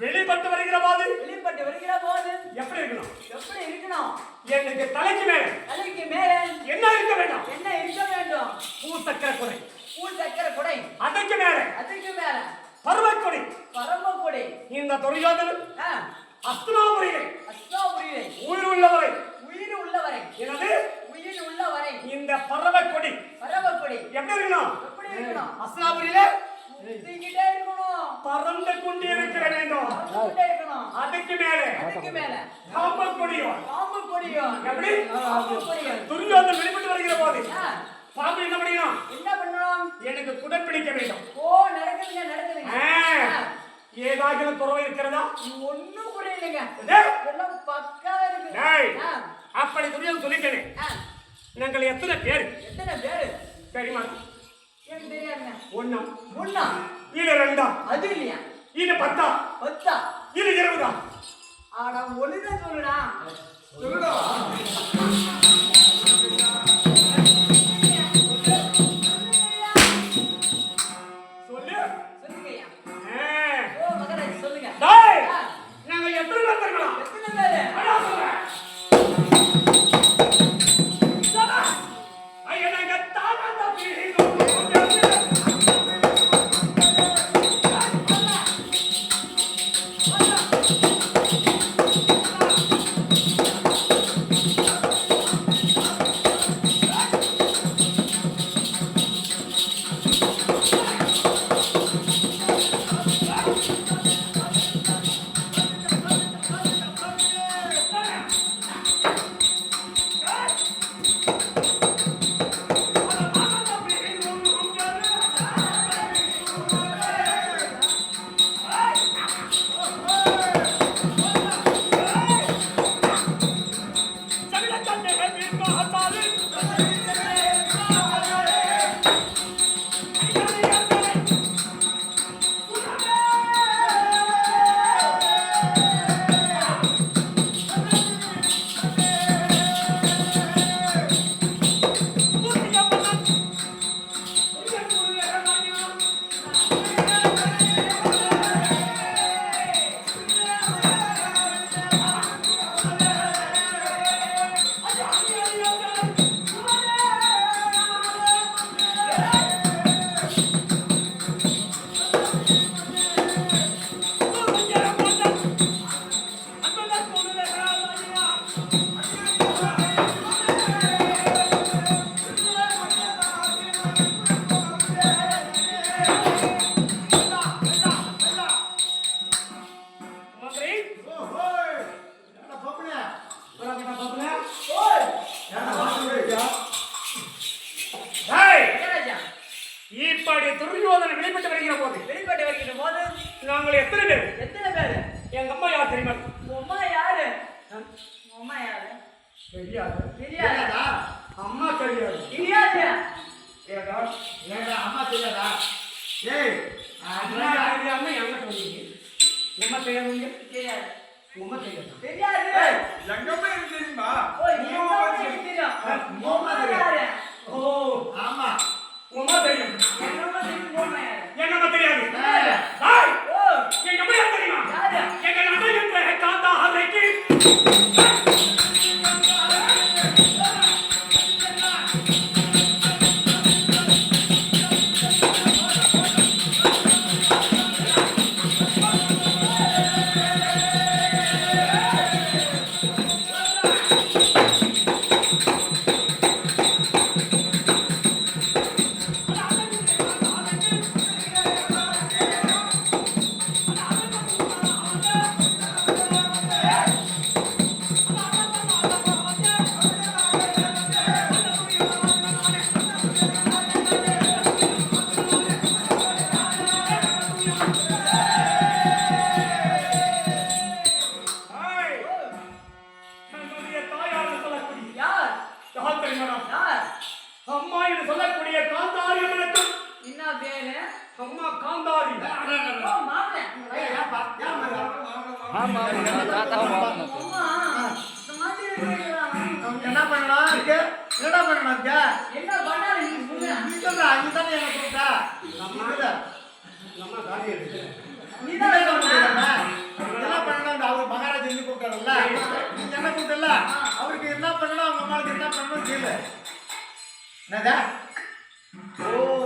வெளிப்பட்டு வருகிற போது எப்படி இருக்கணும் எனக்கு தலைக்கு மேல என்ன இருக்க வேண்டும் பூசக்கர குடை அதுக்கு மேல பரமக்கொடி இந்த துரியோதனன் அஸ்தினாபுரியிலே உயிர் உள்ளவரை எனது இந்த பரமக்கொடி எப்படி இருக்கணும் அஸ்தினாபுரியிலே பறந்து கொண்டே இருக்க வேண்டும் அதுக்கு மேல காம்பக்கொடியும் எப்படி துரியோதனன் வெளிப்பட்டு வருகிற போது பாம்பு என்ன பண்ணணும் எனக்கு குடல் பிடிக்க வேண்டும் நடக்குதுங்க ஏதாவது குறவை இருக்கிறதா ஒண்ணும் புரியலைங்க பக்கா இருக்கு அப்படி துரியோதனன் சொல்லிட்டேன் நாங்கள் எத்தனை பேர் தெரியுமா எனக்கு தெரியாதுங்க ஒண்ணா இது 2 அது இல்லையா இது 10 இது 20 ஆனா ஒண்ணுதான் சொல்லுடா சொல்லுங்கய்யா ஓ மகராஜ் சொல்லுங்க நாங்க எத்தனை பேர் தெரியுமா இப்படி துரியோதனை வெளிப்பட்டு வருகிற போது வெளிப்பட்டு வருகிற போது நாங்கள் எத்தனை பேர் எத்தனை பேரு எங்க அம்மா யார் தெரியுமா உங்க அம்மா யாரு உங்க அம்மா யாரு தெரியாது தெரியாதா அம்மா தெரியாது தெரியாது ஏடா ஏடா அம்மா தெரியாதா? ஏய் அம்மா தெரியாம எங்க சொன்னீங்க அம்மா தெரியாதீங்க தெரியாது அம்மா தெரியாது தெரியாது எங்க போய் எனக்கு தெரியுமா? ஓ நீங்க எனக்கு தெரியும் உங்க அம்மா யாரு ஓ ஆமா. அம்மா தெரியும் எங்க அம்மா தெரியும் உங்க அம்மா யாரு எங்க அம்மா தெரியாது ஏய். டேய் ஓ எங்க அம்மா யார் தெரியுமா யாரு எங்க நண்பன் என்ற தாத்தா அன்னைக்கு டேய் என்னுடைய தாயார் சொல்லக்கூடிய யார் யார் தெரியுமா யார் அம்மா என்று சொல்லக்கூடிய காந்தாரி அம்மனுக்கும் என்ன பேரு அம்மா காந்தாரி ஓ மாமனே ஏய் ஏப்பா ஏன் மகா? அம்மா இந்த மாதிரி இருக்கீங்களா என்ன பண்ணணும் இருக்கு? என்னடா பண்ணணும் இருக்கு? என்ன பண்ணாரு நீ சொல்லுங்க நீ சொல்றா, நீ தானே என்ன கூப்பிட்ட? நீ சொல்லு. அம்மா காரி எடுத்து நீ நீ தான் தானே சொன்ன கூப்பிட்ட. என்ன பண்ணணும் அவரு மகாராஜா இருந்து கூப்பிட்டாருல்ல? நீ என்ன கூப்பிட்டல? அவருக்கு என்ன பண்ணணும் அவங்க அம்மாவுக்கு என்ன பண்ணணும் கேளு. என்னதா? ஓ